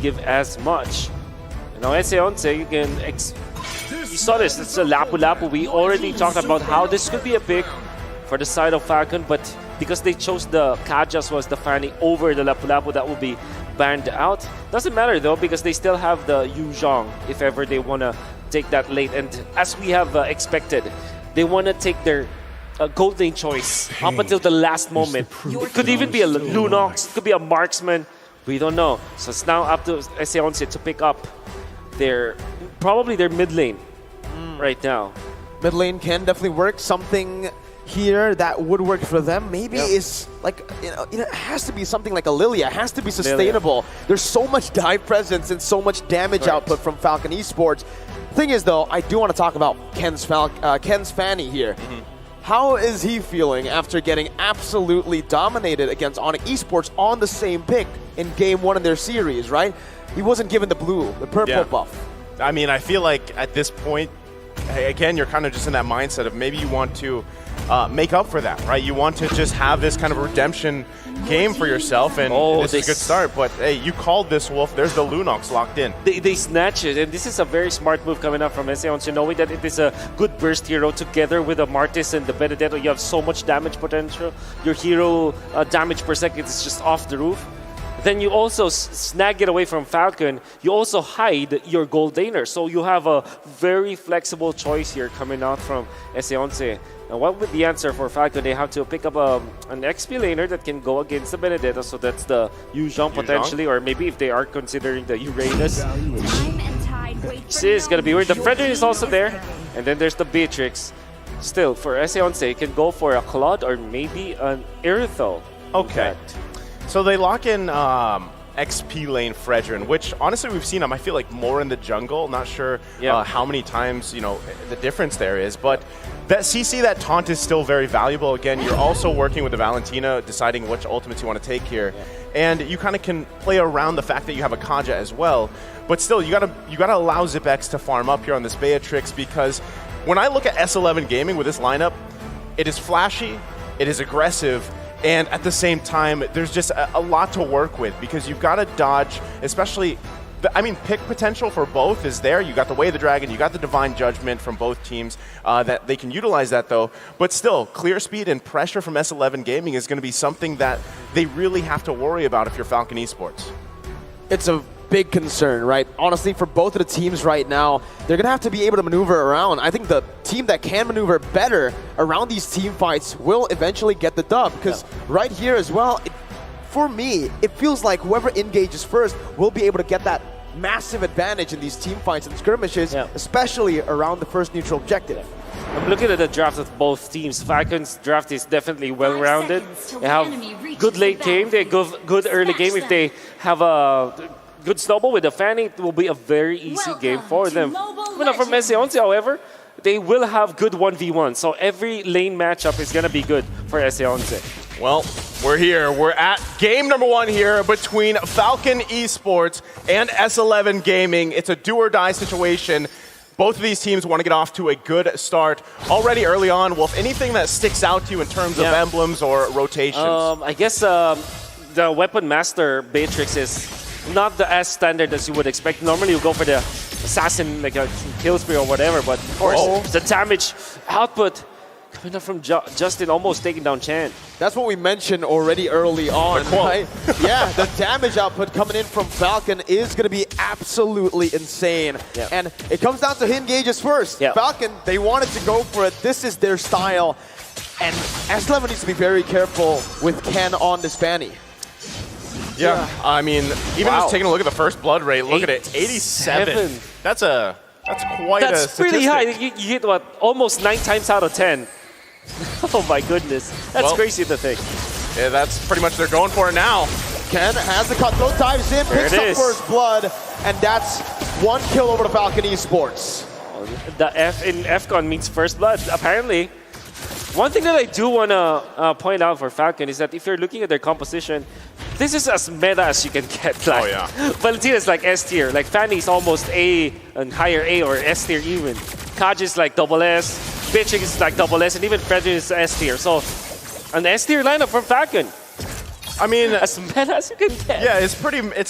give as much. You know, S11, you can you saw this. It's a Lapu-Lapu. We already talked about how this could be a pick for the side of Falcon, but because they chose the Kajas was the Fanny over the Lapu-Lapu, that will be banned out. Doesn't matter though, because they still have the Yuzhong if ever they want to take that late. And as we have expected, they want to take their gold lane choice up until the last moment. It could even be a Lunox, it could be a marksman. We don't know. So it's now up to S11 to pick up probably their mid lane right now. Mid lane can definitely work. Something here that would work for them maybe is like, it has to be something like a Lilia. It has to be sustainable. There's so much dive presence and so much damage output from Falcon Esports. Thing is though, I do want to talk about Ken's Fanny here. How is he feeling after getting absolutely dominated against Onyx Esports on the same pick in game 1 of their series, right? He wasn't given the purple buff. I mean, I feel like at this point, again, you're kind of just in that mindset of maybe you want to make up for that, right? You want to just have this kind of redemption game for yourself, and it's a good start. But hey, you called this, Wolf. There's the Lunox locked in. They snatch it, and this is a very smart move coming up from S11, knowing that it is a good burst hero together with the Martis and the Benedetto. You have so much damage potential. Your hero damage per second is just off the roof. Then you also snag it away from Falcon. You also hide your gold laner. So you have a very flexible choice here coming out from S11. Now what would the answer for Falcon? They have to pick up an XP laner that can go against the Benedetto. So that's the Yuzhong potentially, or maybe if they are considering the Uranus. This is going to be weird. The FEBRI is also there. And then there's the Beatrix. Still, for S11, you can go for a Claude or maybe an Iritho. Okay. So they lock in XP lane Fredrin, which honestly we've seen him, I feel like, more in the jungle. Not sure how many times, the difference there is. But that CC, that taunt is still very valuable. Again, you're also working with the Valentina, deciding which ultimates you want to take here. And you kind of can play around the fact that you have a Kaja as well. But still, you gotta allow ZipX to farm up here on this Beatrix, because when I look at S11 Gaming with this lineup, it is flashy, it is aggressive, and at the same time, there's just a lot to work with, because you've got to dodge, especially, pick potential for both is there. You got the Way of the Dragon, you got the Divine Judgment from both teams that they can utilize that though. But still, clear speed and pressure from S11 Gaming is going to be something that they really have to worry about if you're Falcon Esports. It's a big concern, right? Honestly, for both of the teams right now, they're going to have to be able to maneuver around. I think the team that can maneuver better around these team fights will eventually get the dub, because right here as well, for me, it feels like whoever engages first will be able to get that massive advantage in these team fights and skirmishes, especially around the first neutral objective. I'm looking at the draft of both teams. Falcon's draft is definitely well-rounded. They have good late game, they have good early game. If they have a good snowball with the Fanny, it will be a very easy game for them. From S11, however, they will have good 1v1. So every lane matchup is going to be good for S11. Well, we're here. We're at game number 1 here between Falcon Esports and S11 Gaming. It's a do-or-die situation. Both of these teams want to get off to a good start. Already early on, Wolf, anything that sticks out to you in terms of emblems or rotations? I guess the Weapon Master Beatrix is not as standard as you would expect. Normally you go for the assassin, like a kill spree or whatever, but of course the damage output coming up from Justin, almost taking down Chan. That's what we mentioned already early on, right? Yeah, the damage output coming in from Falcon is going to be absolutely insane. And it comes down to engages first. Falcon, they wanted to go for it. This is their style. And S11 needs to be very careful with Ken on this Fanny. Yeah, I mean, even just taking a look at the first blood rate, look at it, 87. That's quite a statistic. Pretty high. You hit, what, almost 9 times out of 10. Oh my goodness. That's crazy to think. Yeah, that's pretty much they're going for it now. Ken has the cutthroat, dives in, picks up first blood, and that's 1 kill over to Falcon Esports. The F in FCON means first blood, apparently. One thing that I do want to point out for Falcon is that if you're looking at their composition, this is as meta as you can get. Like, Valentina is like S tier, like Fanny is almost A and higher A or S tier even. Kaj is like double S, Beatrix is like double S, and even FEBRI is S tier. So an S tier lineup from Falcon. I mean, as meta as you can get. Yeah, it's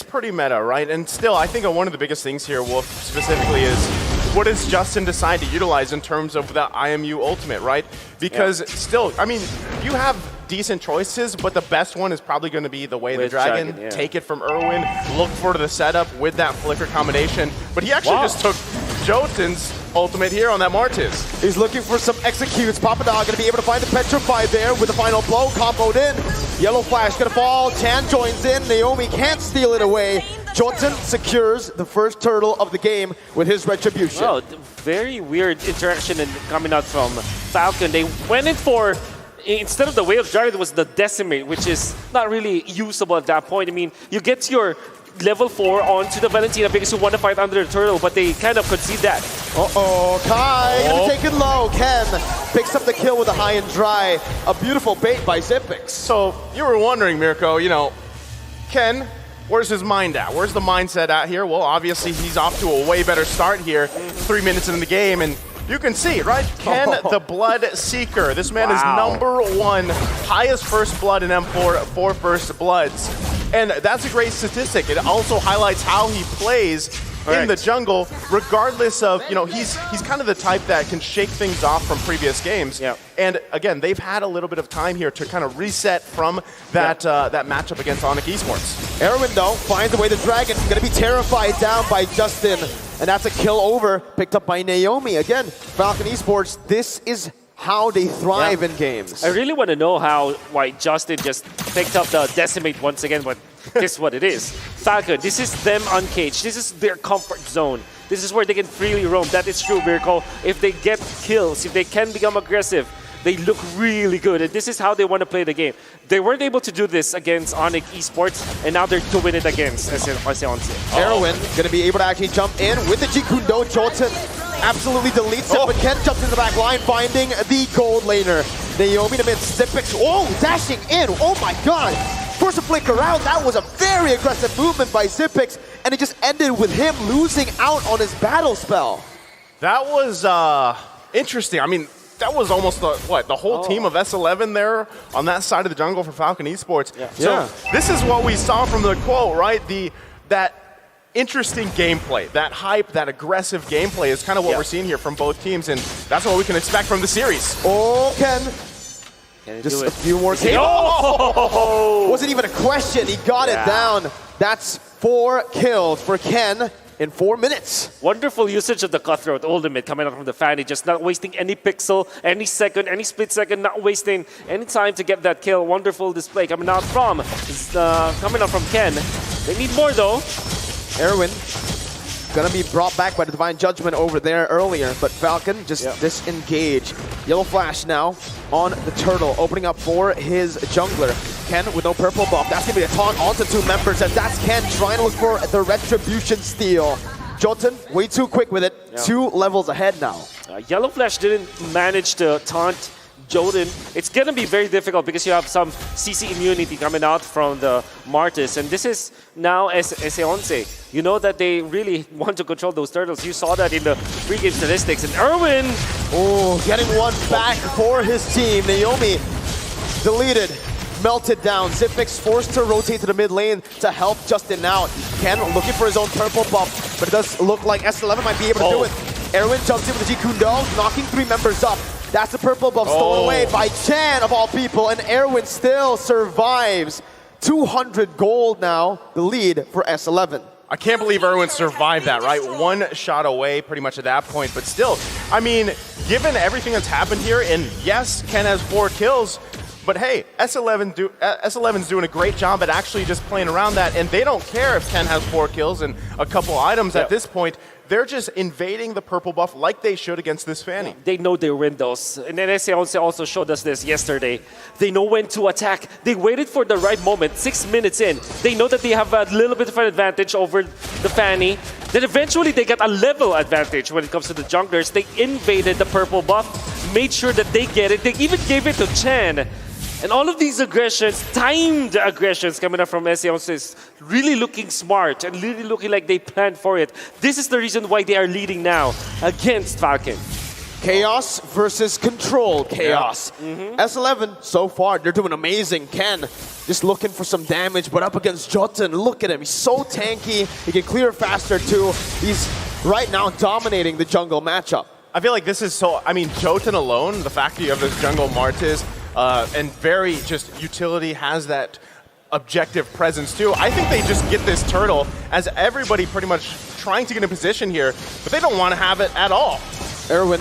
pretty meta, right? And still, I think one of the biggest things here, Wolf, specifically is what does Justin decide to utilize in terms of the IMU ultimate, right? Because still, I mean, you have decent choices, but the best one is probably going to be the Way of the Dragon. Yeah. Take it from Irwin, look for the setup with that flicker combination. But he actually just took Jotun's ultimate here on that Martis. He's looking for some executes. Papadog gonna be able to find the Petrify there with the final blow, comboed in. Yellow Flash gonna fall, Chan joins in, Naomi can't steal it away. Jotun secures the first turtle of the game with his Retribution. Oh, very weird interaction coming out from Falcon. They went in for, instead of the Way of the Dragon, it was the Decimate, which is not really usable at that point. I mean, you get your level 4 onto the Valentina because you want to fight under the turtle, but they kind of concede that. Uh-oh, Kai gonna take it low. Ken picks up the kill with a high and dry. A beautiful bait by Zipix. So you were wondering, Mirko, you know, Ken, where's his mind at? Where's the mindset at here? Well, obviously he's off to a way better start here, 3 minutes into the game, and you can see, right? Ken, the Blood Seeker. This man is #1, highest first blood in M4 for first bloods. And that's a great statistic. It also highlights how he plays in the jungle, regardless of, you know, he's kind of the type that can shake things off from previous games. Yeah. And again, they've had a little bit of time here to kind of reset from that that matchup against Onyx Esports. Erwin, though, finds the Way the Dragon. Gonna be terrified down by Justin. And that's a kill over, picked up by Naomi. Again, Falcon Esports, this is how they thrive in games. I really want to know why Justin just picked up the Decimate once again, but this is what it is. Falcon, this is them uncaged. This is their comfort zone. This is where they can freely roam. That is true, Mirko. If they get kills, if they can become aggressive, they look really good. And this is how they want to play the game. They weren't able to do this against Onyx Esports, and now they're doing it against S11. Erwin gonna be able to actually jump in with the Jikundo. Jolton absolutely deletes it, but Ken jumps in the back line, finding the gold laner. Naomi to mid, Zipix, dashing in, oh my god! Force a flicker out, that was a very aggressive movement by Zipix, and it just ended with him losing out on his battle spell. That was interesting. I mean, that was almost the whole team of S11 there on that side of the jungle for Falcon Esports. So this is what we saw from the quote, right? That interesting gameplay, that hype, that aggressive gameplay is kind of what we're seeing here from both teams, and that's what we can expect from the series. Oh, Ken. Just a few more kills. Oh! Wasn't even a question. He got it down. That's 4 kills for Ken in 4 minutes. Wonderful usage of the Cutthroat ultimate coming out from the Fanny, just not wasting any pixel, any second, any split second, not wasting any time to get that kill. Wonderful display coming out from Ken. They need more though. Erwin gonna be brought back by the Divine Judgment over there earlier, but Falcon just disengage. Yellow Flash now on the turtle, opening up for his jungler. Ken with no purple buff. That's gonna be a taunt onto 2 members, and that's Ken trying to look for the Retribution steal. Jotun way too quick with it. 2 levels ahead now. Yellow Flash didn't manage to taunt Jotun. It's going to be very difficult because you have some CC immunity coming out from the Martis. And this is now S11. You know that they really want to control those turtles. You saw that in the pregame statistics. And Irwin! Oh, getting one back for his team. Naomi deleted, melted down. Zipix forced to rotate to the mid lane to help Justin out. Ken looking for his own purple buff, but it does look like S11 might be able to do it. Erwin jumps in with the Jikundo, knocking 3 members up. That's the purple buff stolen away by Chan of all people, and Erwin still survives. 200 gold now, the lead for S11. I can't believe Irwin survived that, right? 1 shot away pretty much at that point, but still, I mean, given everything that's happened here, and yes, Ken has 4 kills, but hey, S11's doing a great job at actually just playing around that, and they don't care if Ken has 4 kills and a couple items at this point. They're just invading the purple buff like they should against this Fanny. They know their windows. And then S11 also showed us this yesterday. They know when to attack. They waited for the right moment, 6 minutes in. They know that they have a little bit of an advantage over the Fanny. Then eventually they got a level advantage when it comes to the junglers. They invaded the purple buff, made sure that they get it. They even gave it to Chen. And all of these aggressions, timed aggressions coming up from S11 is really looking smart and really looking like they planned for it. This is the reason why they are leading now against Falcon. Chaos versus controlled chaos. S11, so far, they're doing amazing. Ken, just looking for some damage, but up against Jotun, look at him. He's so tanky. He can clear faster, too. He's right now dominating the jungle matchup. I feel like this is so, I mean, Jotun alone, the fact that you have this jungle Martis, and very just utility has that objective presence too. I think they just get this turtle as everybody pretty much trying to get in position here, but they don't want to have it at all. Erwin,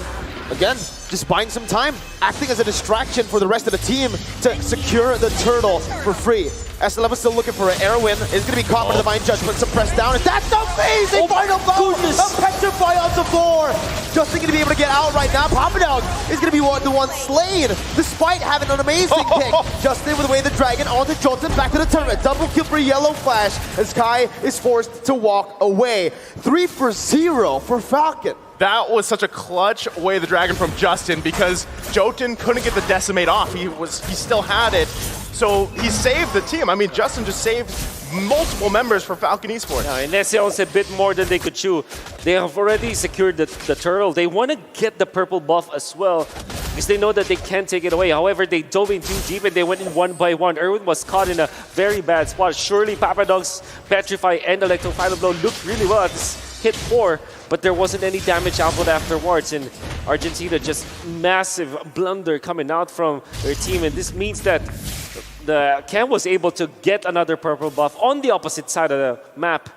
again, just buying some time, acting as a distraction for the rest of the team to secure the turtle for free. S11 still looking for it. Erwin is going to be caught by the Divine Judgment, suppressed down, and that's amazing! Final blow! A petrify on the floor! Justin going to be able to get out right now. Papadog is going to be the one slain, despite having an amazing kick. Justin with the way the dragon onto Jotun, back to the turret. Double kill for Yellow Flash as Kai is forced to walk away. 3 for 0 for Falcon. That was such a clutch way the dragon from Justin because Jotun couldn't get the decimate off. He still had it. So he saved the team. I mean, Justin just saved multiple members for Falcon Esports. Yeah, and S11 a bit more than they could chew. They have already secured the turtle. They want to get the purple buff as well because they know that they can't take it away. However, they dove in too deep and they went in one by one. Erwin was caught in a very bad spot. Surely Papadog's Petrify and Electro Final Blow looked really well at this hit 4, but there wasn't any damage output afterwards. And Argentina just massive blunder coming out from their team. And this means that the Ken was able to get another purple buff on the opposite side of the map.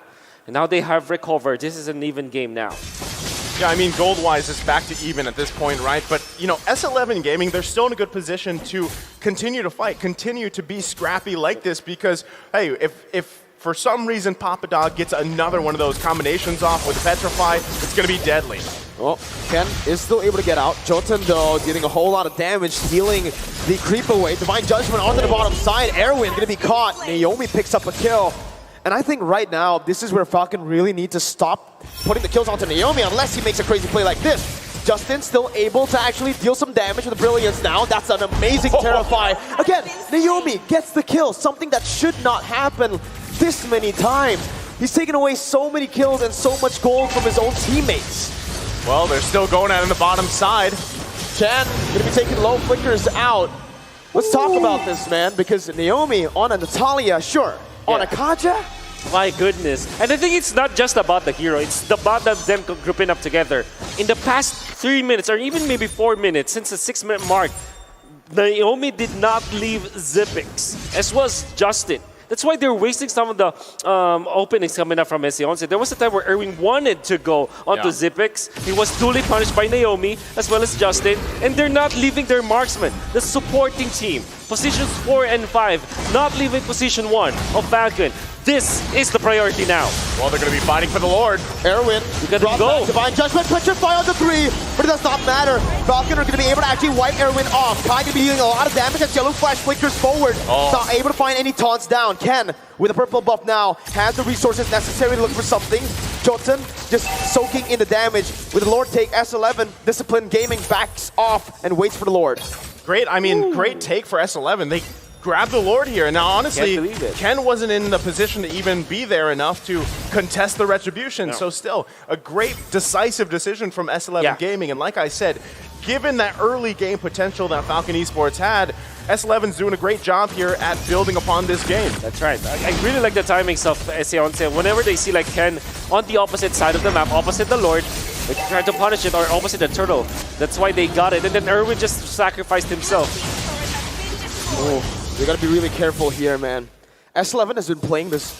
And now they have recovered. This is an even game now. Yeah, I mean, gold-wise, it's back to even at this point, right? But, you know, S11 Gaming, they're still in a good position to continue to fight, continue to be scrappy like this because, hey, if for some reason Papadog gets another one of those combinations off with Petrify, it's going to be deadly. Well, Ken is still able to get out. Jotun, though, dealing a whole lot of damage, healing the creep away. Divine Judgment onto the bottom side. Erwin going to be caught. Naomi picks up a kill. And I think right now, this is where Falcon really need to stop putting the kills onto Naomi unless he makes a crazy play like this. Justin still able to actually deal some damage with the Brilliance now. That's an amazing Terrify. Again, Naomi gets the kill, something that should not happen this many times. He's taken away so many kills and so much gold from his own teammates. Well, they're still going at it on the bottom side. Chan going to be taking low flickers out. Let's talk about this, man, because Naomi on a Natalia, sure. On a Kaja? My goodness. And I think it's not just about the hero, it's about them grouping up together. In the past 3 minutes, or even maybe 4 minutes, since the 6-minute mark, Naomi did not leave Zipix, as was Justin. That's why they're wasting some of the openings coming up from S11. There was a time where Erwin wanted to go onto Zipix. He was duly punished by Naomi as well as Justin. And they're not leaving their marksman, the supporting team. Positions 4 and 5, not leaving position 1 of Falcon. This is the priority now. Well, they're going to be fighting for the Lord. Erwin, you gotta go. Divine Judgment, Petrify on the 3, but it does not matter. Falcon are going to be able to actually wipe Erwin off. Kai going to be dealing a lot of damage as Yellow Flash flickers forward. Not able to find any taunts down. Ken, with a purple buff now, has the resources necessary to look for something. Jotun just soaking in the damage. With the Lord take, S11, Discipline Gaming backs off and waits for the Lord. Great, I mean, great take for S11. They grabbed the Lord here. Now, honestly, Ken wasn't in the position to even be there enough to contest the retribution. So still, a great decisive decision from S11 Gaming. And like I said, given that early game potential that Falcon Esports had, S11's doing a great job here at building upon this game. That's right. I really like the timings of S11. Whenever they see like Ken on the opposite side of the map, opposite the Lord, they try to punish it, or opposite the turtle. That's why they got it. And then Erwin just sacrificed himself. Oh, you gotta be really careful here, man. S11 has been playing this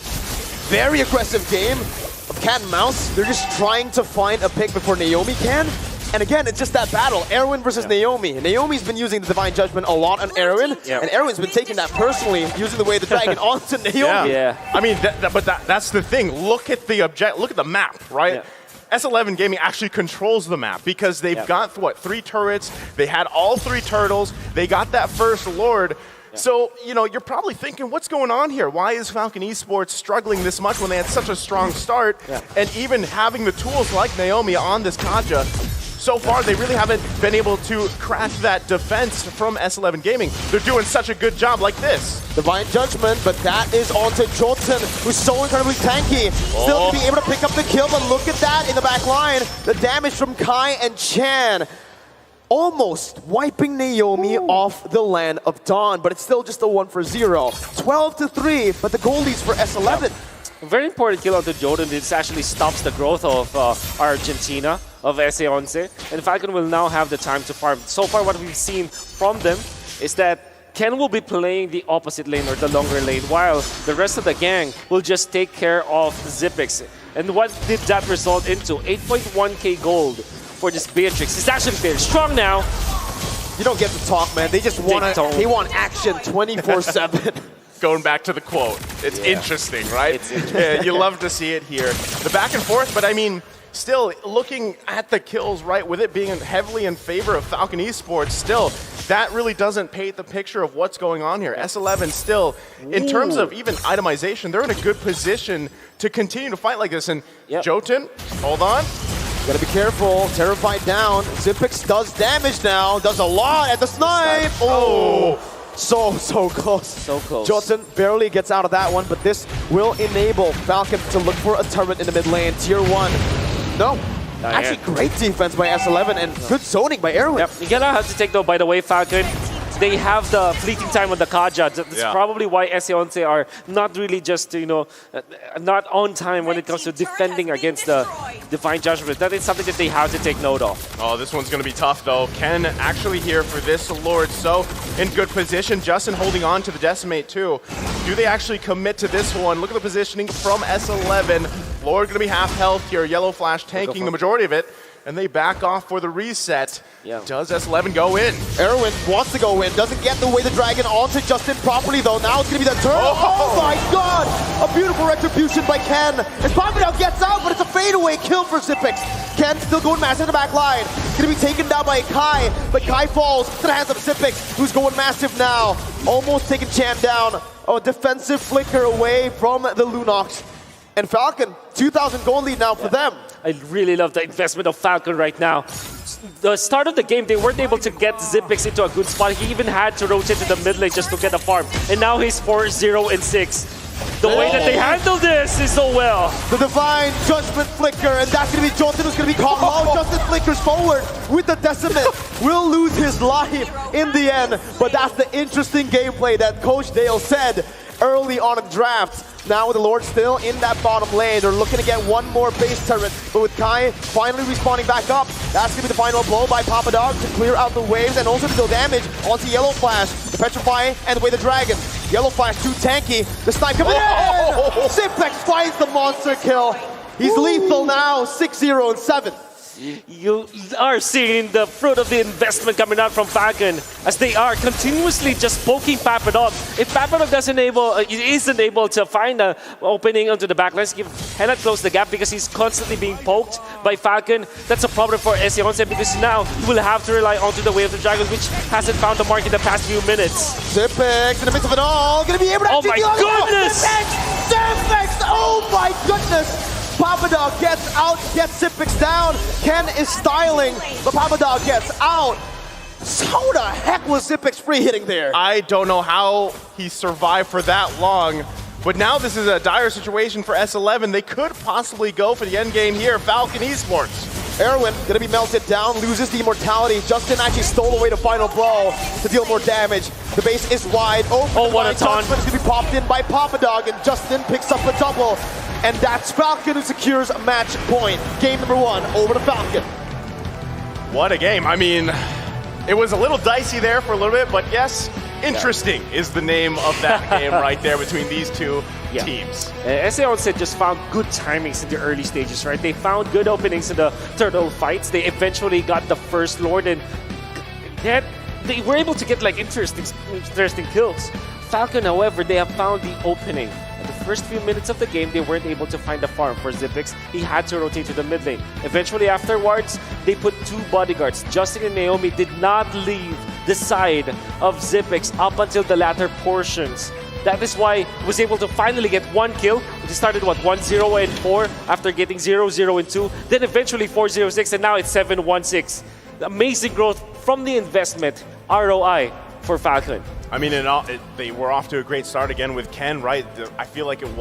very aggressive game of cat and mouse. They're just trying to find a pick before Naomi can. And again, it's just that battle, Erwin versus Naomi. Naomi's been using the Divine Judgment a lot on Erwin, and Erwin's been taking that personally, using the way the dragon onto Naomi. I mean, that's the thing. Look at the map, right? S11 Gaming actually controls the map because they've got, what, 3 turrets. They had all 3 turtles. They got that first Lord. So, you know, you're probably thinking, what's going on here? Why is Falcon Esports struggling this much when they had such a strong start? And even having the tools like Naomi on this Kaja, so far they really haven't been able to crack that defense from S11 Gaming. They're doing such a good job like this. Divine Judgment, but that is onto Jotun, who's so incredibly tanky. Still to be able to pick up the kill, but look at that in the back line. The damage from Kai and Chan. almost wiping Naomi off the land of Dawn, but it's still just a 1-for-0. 12-3, but the goal leads for S11. A very important kill onto Jordan. This actually stops the growth of Argentina, of S11. And Falcon will now have the time to farm. So far, what we've seen from them is that Ken will be playing the opposite lane or the longer lane, while the rest of the gang will just take care of Zipix. And what did that result into? 8.1k gold for this Beatrix. It's actually very strong now. You don't get to talk, man. They just want they want action 24/7. Going back to the quote, it's interesting, right? It's interesting. Yeah, you love to see it here. The back and forth, but I mean, still looking at the kills, right, with it being heavily in favor of Falcon Esports, still, that really doesn't paint the picture of what's going on here. S11 still, in terms of even itemization, they're in a good position to continue to fight like this. And Jotun, hold on. Gotta be careful. Terrified down. Zipix does damage now. Does a lot at the snipe. Oh. So close. So close. Jotun barely gets out of that one, but this will enable Falcon to look for a turret in the mid lane. Tier 1. No. Actually, great defense by S11 and good zoning by Erwin. Yep. You're gonna have to take, though, by the way, Falcon, they have the fleeting time on the Kaja. That's probably why S11 are not really just, you know, not on time when it comes to defending against the Divine Judgment. That is something that they have to take note of. Oh, this one's going to be tough, though. Ken actually here for this Lord, so in good position. Justin holding on to the Decimate, too. Do they actually commit to this one? Look at the positioning from S11. Lord going to be half health here. Yellow Flash tanking the majority of it. And they back off for the reset. Does S11 go in? Erwin wants to go in, doesn't get the way the dragon onto Justin properly though. Now it's gonna be the turn. Oh my god! A beautiful retribution by Ken. As Papadao gets out, but it's a fadeaway kill for Zipix. Ken still going massive in the back line. Gonna be taken down by Kai, but Kai falls to the hands of Zipix, who's going massive now. Almost taking Chan down. A defensive flicker away from the Lunox. And Falcon, 2,000 gold lead now for them. I really love the investment of Falcon right now. The start of the game, they weren't able to get Zipix into a good spot. He even had to rotate to the mid lane just to get a farm. And now he's 4-0-6. The way that they handle this is so well. The Divine Judgment Flicker, and that's going to be Jotun who's going to be caught low. Justin flickers forward with the Decimate. Will lose his life in the end, but that's the interesting gameplay that Coach Dale said early on in the draft. Now with the Lord still in that bottom lane, they're looking to get one more base turret, but with Kai finally respawning back up, that's going to be the final blow by Pappadog to clear out the waves and also to deal damage onto Yellow Flash, the Petrify, and away the Dragon. Yellow Flash too tanky, the snipe coming in! Zipix finds the monster kill. He's lethal now, 6-0-7. You are seeing the fruit of the investment coming out from Falcon as they are continuously just poking Pappadog. If Pappadog isn't able to find an opening onto the backlines, cannot close the gap because he's constantly being poked by Falcon. That's a problem for S11 because now he will have to rely onto the Way of the Dragon, which hasn't found the mark in the past few minutes. Zipix in the midst of it all, gonna be able to my goodness! Zipix! Oh my goodness! Pappadog gets out, gets Zipix down. Ken is styling, but Pappadog gets out. So the heck was Zipix free hitting there? I don't know how he survived for that long, but now this is a dire situation for S11. They could possibly go for the end game here. Falcon Esports. Erwin gonna be melted down, loses the immortality. Justin actually stole away the final blow to deal more damage. The base is wide open. Oh, what a taunt. It's gonna be popped in by Pappadog, and Justin picks up a double. And that's Falcon who secures a match point. Game number 1 over to Falcon. What a game. I mean, it was a little dicey there for a little bit, but yes, interesting is the name of that game right there between these two teams. S11 just found good timings in the early stages, right? They found good openings in the turtle fights. They eventually got the first Lord, and they were able to get like interesting kills. Falcon, however, they have found the opening. The first few minutes of the game, they weren't able to find a farm for Zipix. He had to rotate to the mid lane. Eventually, afterwards, they put 2 bodyguards. Justin and Naomi did not leave the side of Zipix up until the latter portions. That is why he was able to finally get 1 kill. They started, 1-0-4 after getting 0-0-2. Then eventually 4-0-6, and now it's 7-1-6. Amazing growth from the investment, ROI, for Falcon. I mean, they were off to a great start again with Ken, right? I feel like it was